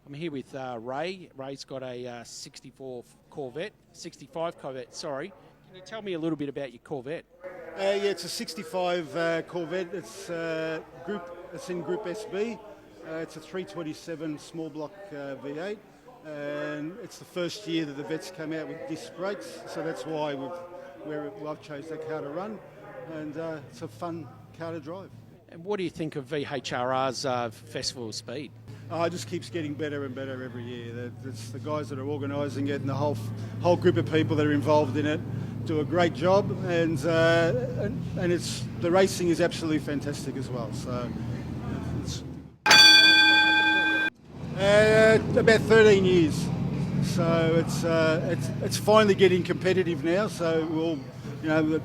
I'm here with Ray. Ray's got a 65 Corvette, sorry. Can you tell me a little bit about your Corvette? Yeah, it's a 65 Corvette. It's in Group SB. It's a 327 small block V8, and it's the first year that the vets came out with disc brakes, so that's why I've chosen that car to run, and it's a fun car to drive. And what do you think of VHRR's Festival of Speed? It just keeps getting better and better every year. It's the guys that are organising it and the whole group of people that are involved in it do a great job, and it's the racing is absolutely fantastic as well. So it's about 13 years. So it's finally getting competitive now. So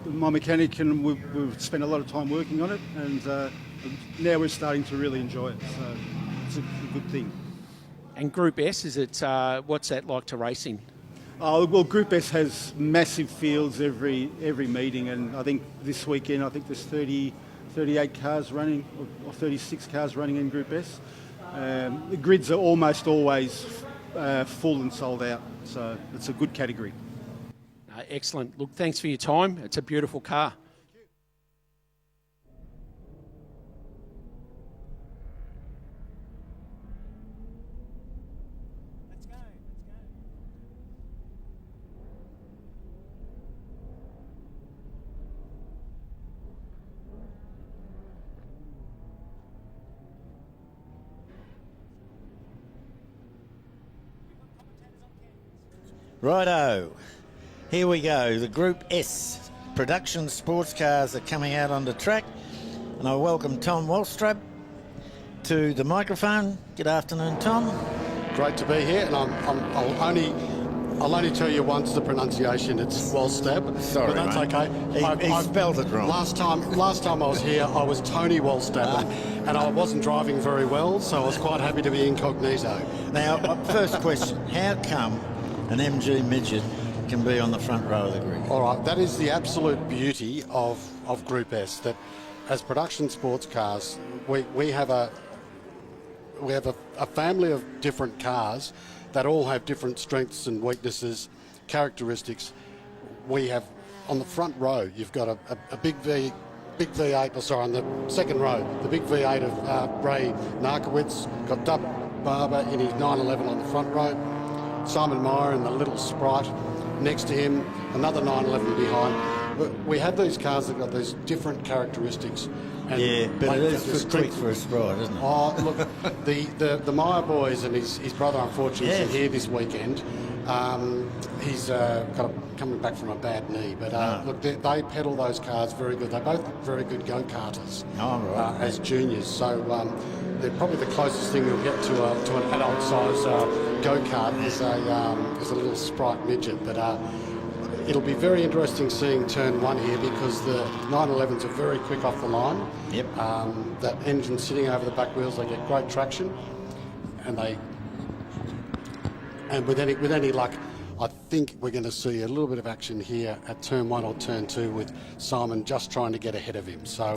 my mechanic and we've spent a lot of time working on it, and now we're starting to really enjoy it. So it's a good thing. And Group S, is it? What's that like to racing? Well, Group S has massive fields every meeting, and I think this weekend there's 38 cars running, or 36 cars running in Group S. The grids are almost always full and sold out, so it's a good category. Excellent. Look, thanks for your time. It's a beautiful car. Righto, here we go. The Group S production sports cars are coming out on the track, and I welcome Tom Walstab to the microphone. Good afternoon, Tom. Great to be here, and I'll only tell you once the pronunciation. It's Walstab. Sorry, but that's mate. okay. He spelled it wrong. Last time I was here, I was Tony Walstab, and I wasn't driving very well, so I was quite happy to be incognito. Now, first question: how come an MG midget can be on the front row of the grid? All right, that is the absolute beauty of Group S. That as production sports cars, we have a family of different cars that all have different strengths and weaknesses, characteristics. We have on the front row, you've got a big V8. On the second row, the big V8 of Ray Narkiewicz. Got Dub Barber in his 911 on the front row. Simon Meyer and the little Sprite next to him, another 911 behind. We have these cars that got these different characteristics. And yeah, but it is quick for a Sprite, isn't it? Oh, look, the Meyer boys and his brother, unfortunately, isn't here this weekend. He's coming back from a bad knee, but look, they pedal those cars very good. They're both very good go-karters as juniors, so they're probably the closest thing you'll get to an adult-size go-kart is a little Sprite midget. But it'll be very interesting seeing turn one here, because the 911s are very quick off the line. Yep. That engine sitting over the back wheels, they get great traction, and with any luck, I think we're going to see a little bit of action here at turn one or turn two, with Simon just trying to get ahead of him. So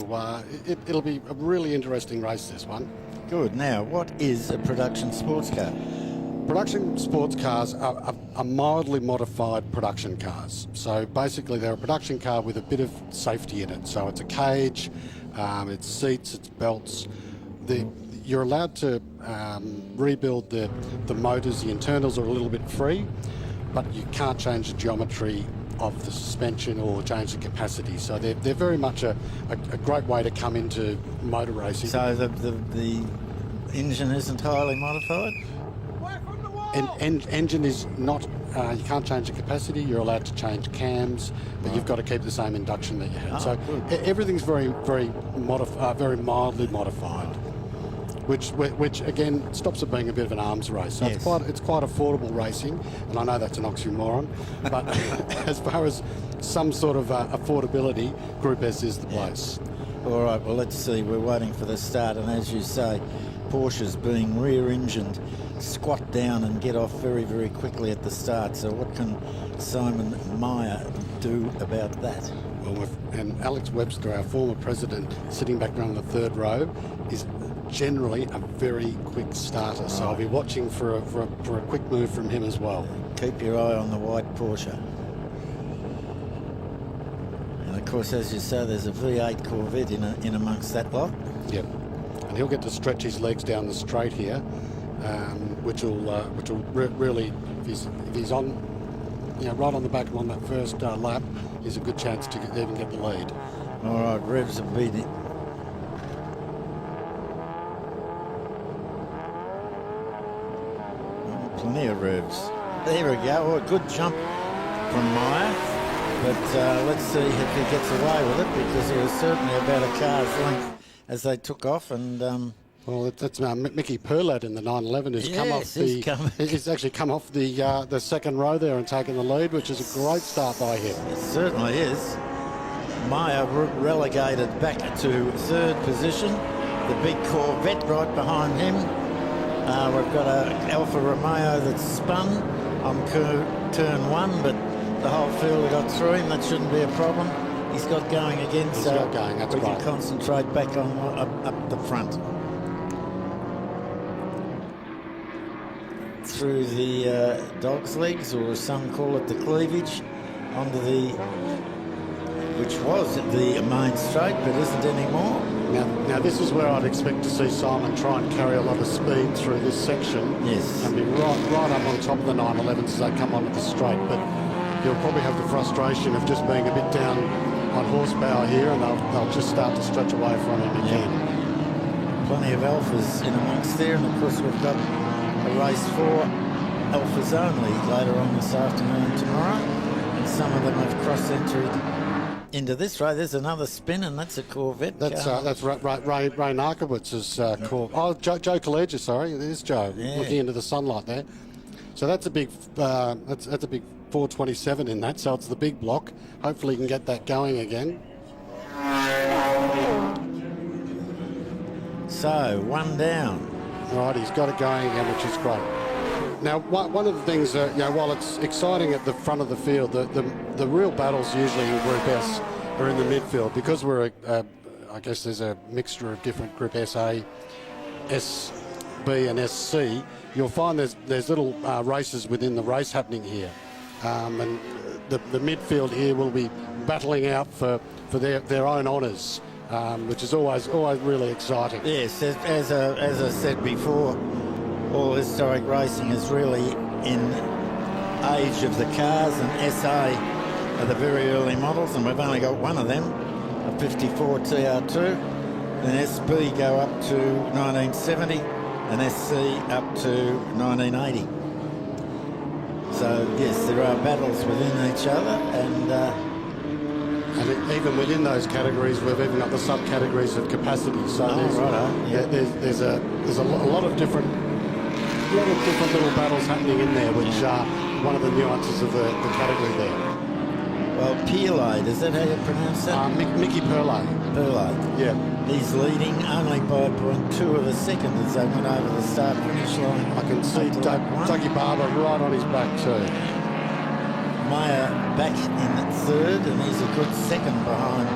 it'll be a really interesting race, this one. Good. Now, what is a production sports car? Production sports cars are mildly modified production cars. So basically they're a production car with a bit of safety in it. So it's a cage, it's seats, it's belts. You're allowed to rebuild the motors. The internals are a little bit free, but you can't change the geometry of the suspension or change the capacity. So they're very much a great way to come into motor racing. So the engine isn't highly modified? Engine is not, you can't change the capacity. You're allowed to change cams, but you've got to keep the same induction that you had. So everything's very mildly modified, which again stops it being a bit of an arms race. So it's quite affordable racing, and I know that's an oxymoron, but as far as some sort of affordability, Group S is the place. All right, well, let's see. We're waiting for the start, and as you say, Porsche's being rear-engined, squat down and get off very, very quickly at the start. So what can Simon Meyer do about that? Well, and Alex Webster, our former president, sitting back there on the third row, is generally a very quick starter. So I'll be watching for a quick move from him as well. Keep your eye on the white Porsche. And of course, as you say, there's a V8 Corvette in amongst that lot. Yep. And he'll get to stretch his legs down the straight here, which will really, if he's on, right on the back on that first lap, is a good chance to even get the lead. All right, revs have been plenty of revs. There we go. Oh, a good jump from Meyer. But let's see if he gets away with it, because he was certainly about a car's length as they took off. And well, that's Mickey Perlat in the 911 who's come off he's actually come off the second row there and taken the lead, which is a great start by him. It certainly is. Meyer relegated back to third position. The big Corvette right behind him. We've got a Alfa Romeo that's spun on turn one, but the whole field got through him. That shouldn't be a problem. He's got going again, He's so got going. That's we great. can concentrate back on up the front. Through the dog's legs, or as some call it, the cleavage, onto the, which was the main straight, but isn't anymore. Now this is where I'd expect to see Simon try and carry a lot of speed through this section. Yes. And be right up on top of the 911s as they come onto the straight. But he'll probably have the frustration of just being a bit down on horsepower here, and they'll just start to stretch away from him again. Plenty of Alphas in amongst there, and of course we've got a race for Alphas only later on this afternoon tomorrow, and some of them have cross-entered into this race. There's another spin, and that's a Corvette. That's Ray Narkiewicz's Corvette. Oh, Joe Collegia, sorry, it is Joe, looking into the sunlight there. So that's a big that's a big 427 in that. So it's the big block. Hopefully, he can get that going again. So one down. Right, he's got it going again, which is great. Now, one of the things, while it's exciting at the front of the field, the real battles usually in Group S are in the midfield, because we're, I guess there's a mixture of different Group SA, SB and SC. You'll find there's little races within the race happening here. And the midfield here will be battling out for their own honours, which is always really exciting. Yes, as I said before, all historic racing is really in age of the cars, and SA are the very early models, and we've only got one of them, a 54 TR2. Then SB go up to 1970, and SC up to 1980. So yes, there are battles within each other, and even within those categories, we've even got the subcategories of capacity. So there's a lot of different little battles happening in there, which are one of the nuances of the category there. Well, Perlat, is that how you pronounce that? Mickey Perlat. Perlat. Yeah. He's leading only by 0.2 of a second as they went over the start-finish line. I can see Dougie Barber right on his back too. Meyer back in third, and he's a good second behind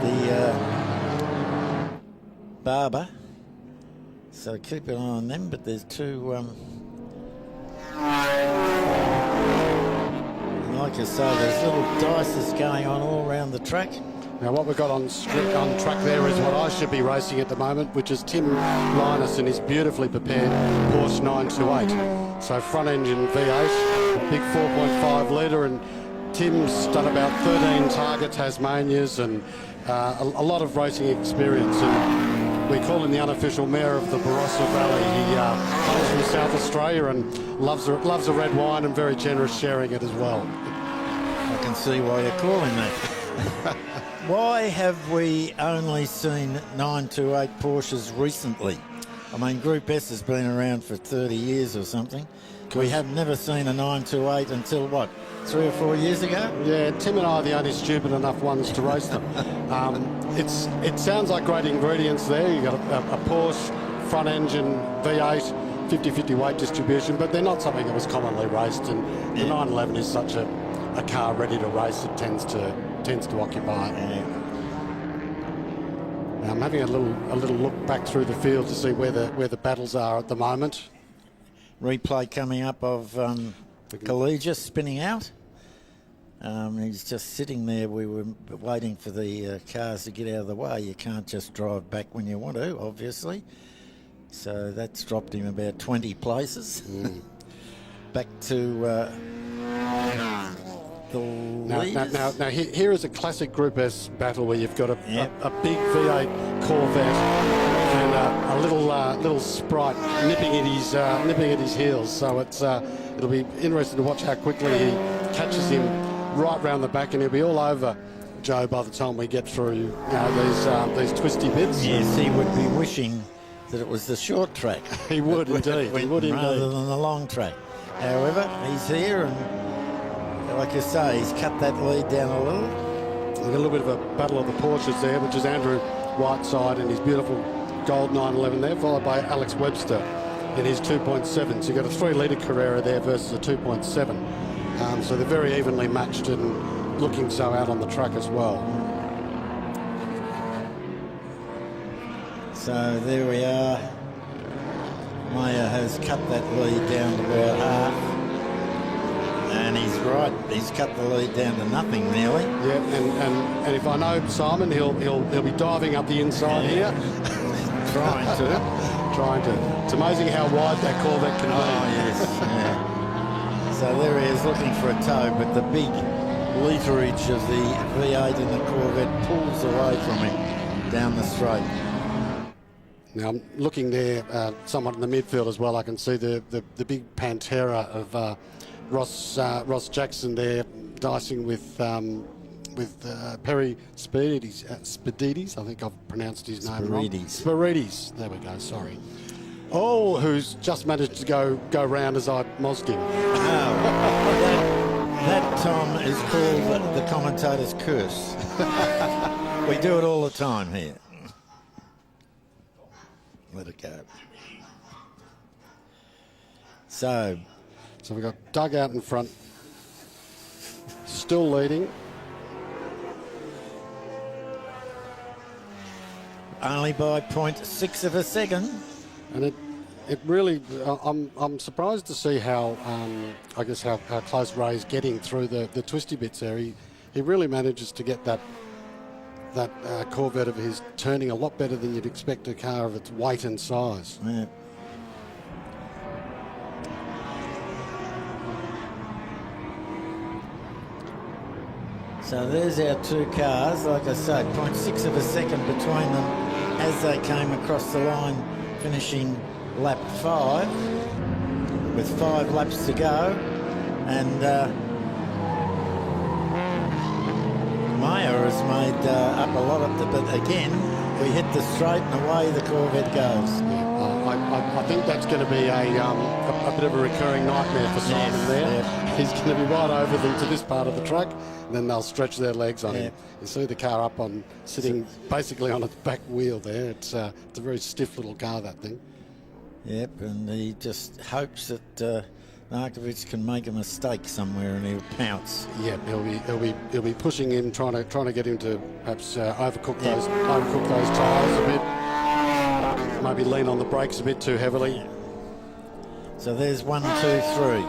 the Barber. So keep an eye on them, but there's two... like I say, there's little dices going on all around the track. Now what we've got on track there is what I should be racing at the moment, which is Tim Linus and his beautifully prepared Porsche 928. So front engine V8, a big 4.5 litre, and Tim's done about 13 Targa Tasmanias and a lot of racing experience. And we call him the unofficial mayor of the Barossa Valley. He comes from South Australia and loves a red wine, and very generous sharing it as well. I can see why you call him that. Why have we only seen 928 Porsches recently? I mean, Group S has been around for 30 years or something. We have never seen a 928 until, what, 3 or 4 years ago? Yeah, Tim and I are the only stupid enough ones to race them. It sounds like great ingredients there. You've got a Porsche front engine V8, 50-50 weight distribution, but they're not something that was commonly raced, and the 911 is such a car ready to race. It tends to occupy it. Yeah. Now I'm having a little look back through the field to see where the battles are at the moment. Replay coming up of Collegia spinning out. He's just sitting there. We were waiting for the cars to get out of the way. You can't just drive back when you want to, obviously. So that's dropped him about 20 places. Back to the leaders. Now here is a classic Group S battle where you've got a big V8 Corvette and a little Sprite nipping at his heels. So it'll be interesting to watch how quickly he catches him right round the back, and he'll be all over Joe by the time we get through these twisty bits. Yes, he would be wishing that it was the short track. He would indeed. He would rather than the long track. However, he's here, and like I say, he's cut that lead down a little. We've got a little bit of a battle of the Porsches there, which is Andrew Whiteside and his beautiful gold 911 there, followed by Alex Webster in his 2.7. So you've got a 3-litre Carrera there versus a 2.7. So they're very evenly matched and looking so out on the track as well. So there we are. Maya has cut that lead down to about half. And he's right. He's cut the lead down to nothing nearly. Yeah, and if I know Simon, he'll be diving up the inside here. Trying to. It's amazing how wide that Corvette can be. Oh, yes. Yeah. So there he is looking for a tow, but the big literage of the V8 in the Corvette pulls away from him down the straight. Now I'm looking there somewhat in the midfield as well. I can see the big Pantera of Ross Jackson there dicing with Perry Spirides. I think I've pronounced his name wrong. Spirides. There we go. Sorry. Oh, who's just managed to go round as I mozzed him. That Tom is called the commentator's curse. We do it all the time here. Let it go. So we've got Doug out in front, still leading. Only by 0.6 of a second. And it really, I'm surprised to see how how close Ray's getting through the twisty bits there. He really manages to get that Corvette of his turning a lot better than you'd expect a car of its weight and size. Yeah. So there's our two cars, like I say, 0.6 of a second between them as they came across the line, finishing lap 5 with 5 laps to go. And Maya has made up a lot of but again, we hit the straight and away the Corvette goes. I think that's going to be a bit of a recurring nightmare for Simon there. Yep. He's going to be right over them to this part of the track, and then they'll stretch their legs on him. You see the car up on sitting basically on its back wheel there. It's a very stiff little car, that thing. Yep, and he just hopes that Narkiewicz can make a mistake somewhere and he'll pounce. Yep, he'll be pushing him, trying to get him to perhaps overcook those tyres a bit. Maybe lean on the brakes a bit too heavily. So there's 1, 2, 3.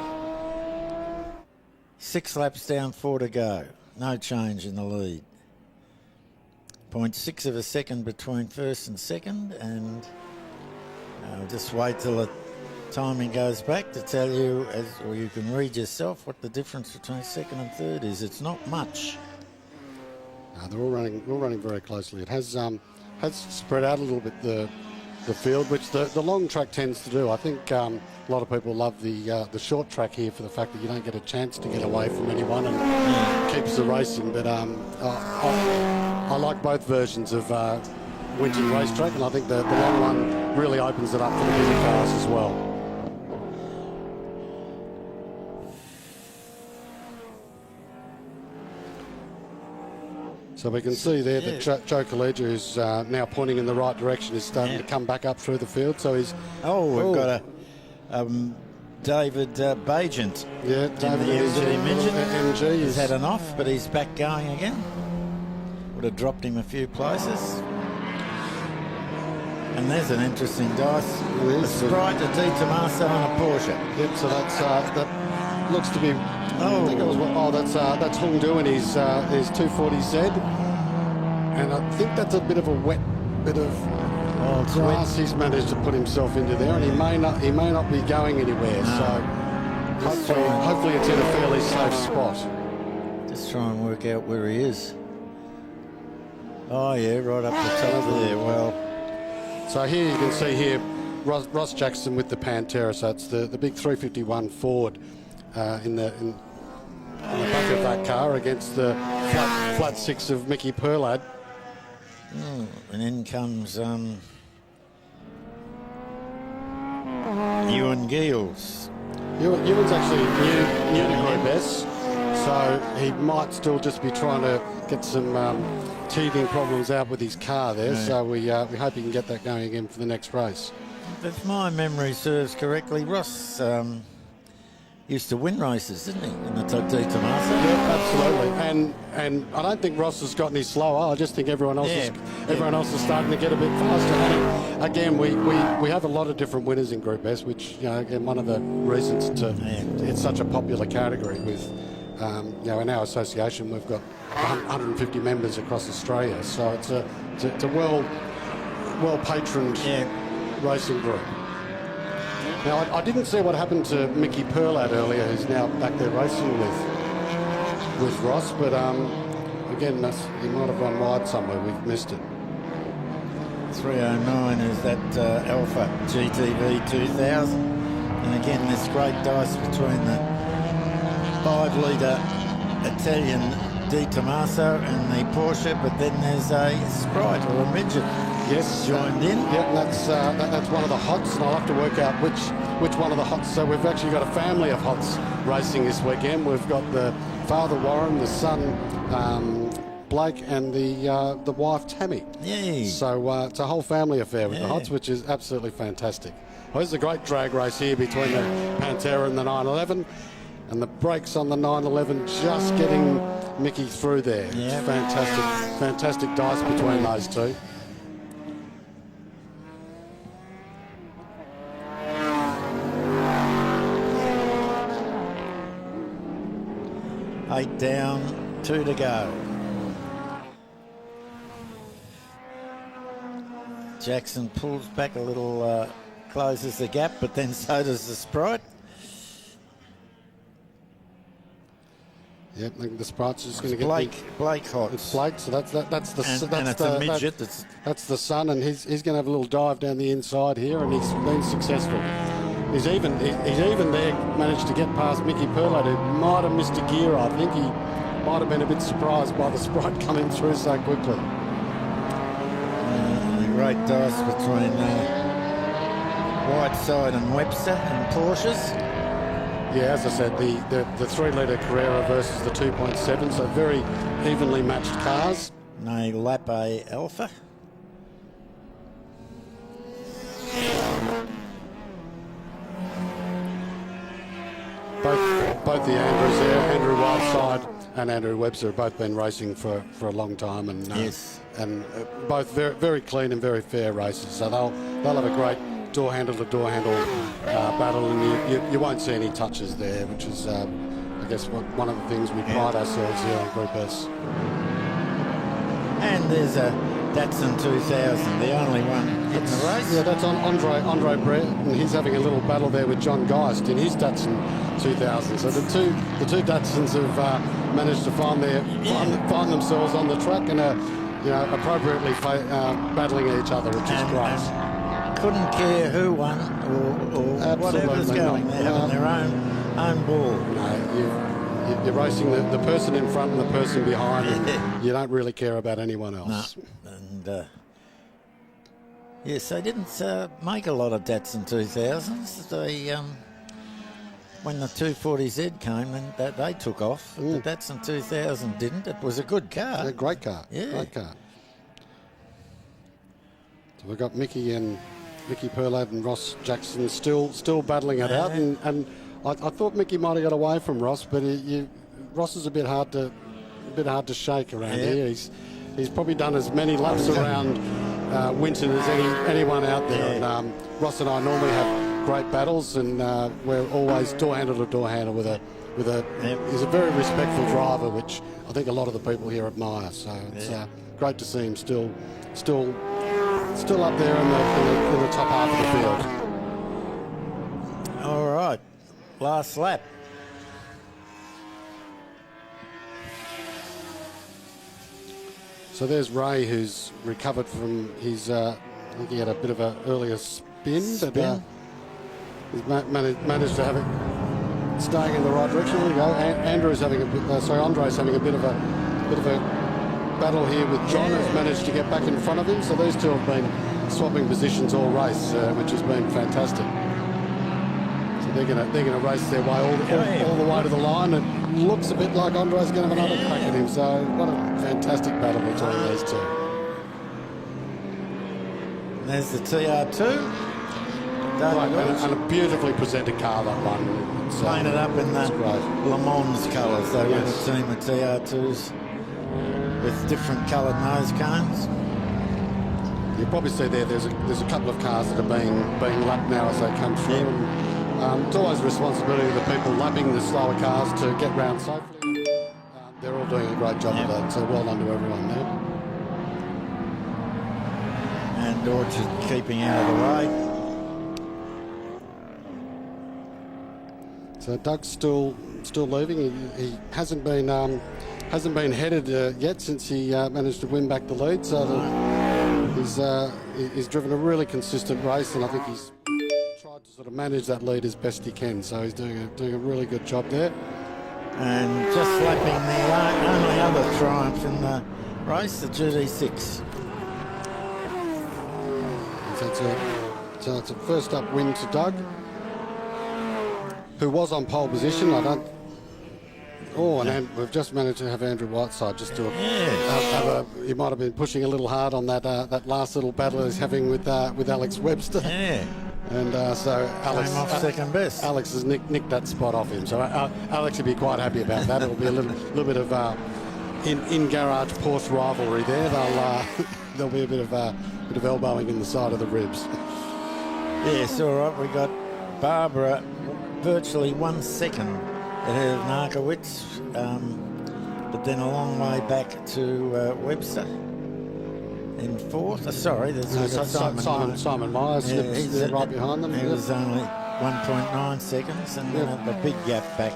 6 laps down, 4 to go. No change in the lead. 0.6 of a second between first and second, and I'll just wait till the timing goes back to tell you, or you can read yourself, what the difference between second and third is. It's not much. They're all running very closely. It has spread out a little bit the field, which the long track tends to do. I think a lot of people love the short track here for the fact that you don't get a chance to get away from anyone and keeps the racing. But I like both versions of Winton racetrack, and I think the long one really opens it up for the bigger cars as well. So we can see there that Joe Collegia, who's now pointing in the right direction, is starting to come back up through the field. So he's... we've got a David Bagent. Yeah, David MG. He's had an off, but he's back going again. Would have dropped him a few places. And there's an interesting dice. It A is. Sprite, a Di Tommaso and a Porsche. Yep, so that looks to be. I think it was. That's Hung Do in his 240Z, and I think that's a bit of a wet bit of It's grass he's managed to put himself into there, and he may not be going anywhere. So hopefully it's in a fairly safe spot. Just try and work out where he is. Oh yeah, right up the top there. Well, so here you can see here Ross Jackson with the Pantera. So it's the big 351 Ford in the back of that car against the flat six of Mickey Perlad. and in comes Ewan Giles. Ewan's actually new to Group S, so he might still just be trying to get some teething problems out with his car there. Yeah. So we hope he can get that going again for the next race. If my memory serves correctly, Ross used to win races, didn't he, in the Di Tommaso? Yeah, absolutely. And I don't think Ross has gotten any slower. I just think everyone else is starting to get a bit faster. And again, we have a lot of different winners in Group S, which again one of the reasons it's such a popular category. With in our association we've got 150 members across Australia, so it's a well patroned racing group. Now, I didn't see what happened to Mickey Perlad earlier, who's now back there racing with Ross, but again, he might have run wide somewhere. We've missed it. 309 is that Alpha GTV 2000. And again, this great dice between the 5-litre Italian Di Tommaso and the Porsche, but then there's a Sprite or a midget. Yes, joined in. Yep, that's one of the hots, and I'll have to work out which one of the hots. So we've actually got a family of hots racing this weekend. We've got the father Warren, the son Blake, and the wife Tammy. Yay! So it's a whole family affair with the hots, which is absolutely fantastic. Well, there's a great drag race here between the Pantera and the 911, and the brakes on the 911 just getting Mickey through there. Yeah. It's fantastic dice between those two. Eight down, 2 to go. Jackson pulls back a little, closes the gap, but then so does the Sprite. Yep, I think the Sprite's just going to get Blake hot. It's Blake, so that's a midget. That's the son, and he's going to have a little dive down the inside here, and he's been successful. He's even there managed to get past Mickey Perlad, who might have missed a gear. I think he might have been a bit surprised by the Sprite coming through so quickly. Great dice between Whiteside and Webster and Porsches. Yeah, as I said, the 3-litre Carrera versus the 2.7, so very evenly matched cars. A Lap A Alpha. Both the Andrews there, Andrew Whiteside and Andrew Webster, have both been racing for a long time, and both very, very clean and very fair races. So they'll have a great door handle to door handle battle, and you won't see any touches there, which is I guess one of the things we pride ourselves here on Group S. And there's a Datsun 2000, the only one in the race. Yeah, that's on Andre Brett, and he's having a little battle there with John Geist in his Datsun 2000. So the two Datsuns have managed to find themselves on the track and appropriately battling each other, which is great. Couldn't care who won or whatever's going. They're having their own ball. No, you're racing the person in front and the person behind, and you don't really care about anyone else. No. And yes, they didn't make a lot of Datsun 2000s. They when the 240Z came, then they took off. But the Datsun 2000 didn't. It was a good car. A great car. Yeah. Great car. So we've got Mickey Perlad and Ross Jackson still battling it out, and I thought Mickey might have got away from Ross, but Ross is a bit hard to shake around here. He's probably done as many laps around Winton as anyone out there. Yeah. And Ross and I normally have great battles, and we're always door handle to door handle with a. He's a very respectful driver, which I think a lot of the people here admire. So it's great to see him still up there in the top half of the field. All right, last lap. So there's Ray, who's recovered from his, I think he had a bit of an earlier spin. But he's managed to have it staying in the right direction. There we go. Andrew's having Andre's having a bit of a battle here with John, who's managed to get back in front of him. So these two have been swapping positions all race, which has been fantastic. So they're gonna race their way all the way to the line. It looks a bit like Andre's going to have another crack at him. So what a fantastic battle between these two. There's the TR2. And a beautifully presented car, that one. It's painted up in the Le Mans colours. They were a team of TR2s with different coloured nose cones. You'll probably see there's a couple of cars that are being lapped now as they come through. And, it's always the responsibility of the people lapping the slower cars to get round safely. They're all doing a great job of that, so well done to everyone there. And Orchard keeping out of the way. So Doug's still leaving. He hasn't been headed yet since he managed to win back the lead. So he's driven a really consistent race, and I think he's tried to sort of manage that lead as best he can. So he's doing a really good job there. And just lapping the only other triumph in the race, the GD6. So it's a first up win to Doug, who was on pole position. And we've just managed to have Andrew Whiteside just do he might have been pushing a little hard on that last little battle he's having with Alex Webster. Yeah. And so Alex came off second best. Alex has nicked that spot off him. So Alex will be quite happy about that. It'll be a little bit of in garage Porsche rivalry there. There'll be a bit of elbowing in the side of the ribs. Yes, all right. We got Barbara virtually 1 second ahead of Narkiewicz, but then a long way back to Webster in fourth. There's Simon Myers he's right behind them. He was only 1.9 seconds, and then a big gap back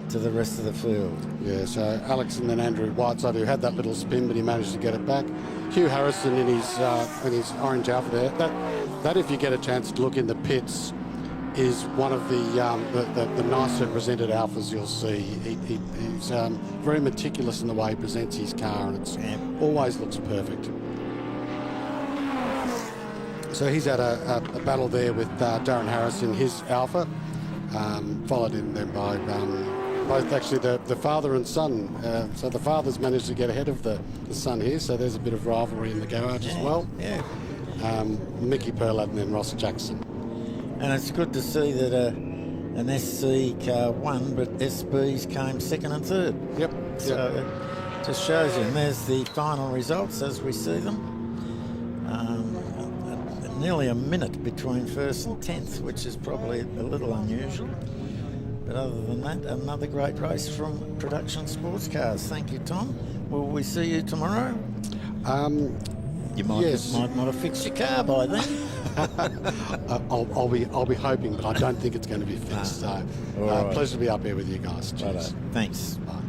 to the rest of the field. Yeah, so Alex and then Andrew Whiteside, who had that little spin, but he managed to get it back. Hugh Harrison in his orange Alpha there. That if you get a chance to look in the pits, is one of the nicer presented Alphas you'll see. He's very meticulous in the way he presents his car, and it always looks perfect. So he's had a battle there with Darren Harris in his Alpha, followed in then by both actually the father and son. So the father's managed to get ahead of the son here, so there's a bit of rivalry in the garage as well. Yeah. Mickey Perlat and then Ross Jackson. And it's good to see that an SC car won, but SBs came second and third. Yep. So it just shows you. And there's the final results as we see them. Nearly a minute between first and 10th, which is probably a little unusual. But other than that, another great race from Production Sports Cars. Thank you, Tom. Will we see you tomorrow? You might not have fixed your car by then. I'll be hoping, but I don't think it's going to be fixed. So right. pleasure to be up here with you guys. Cheers. Thanks. Bye.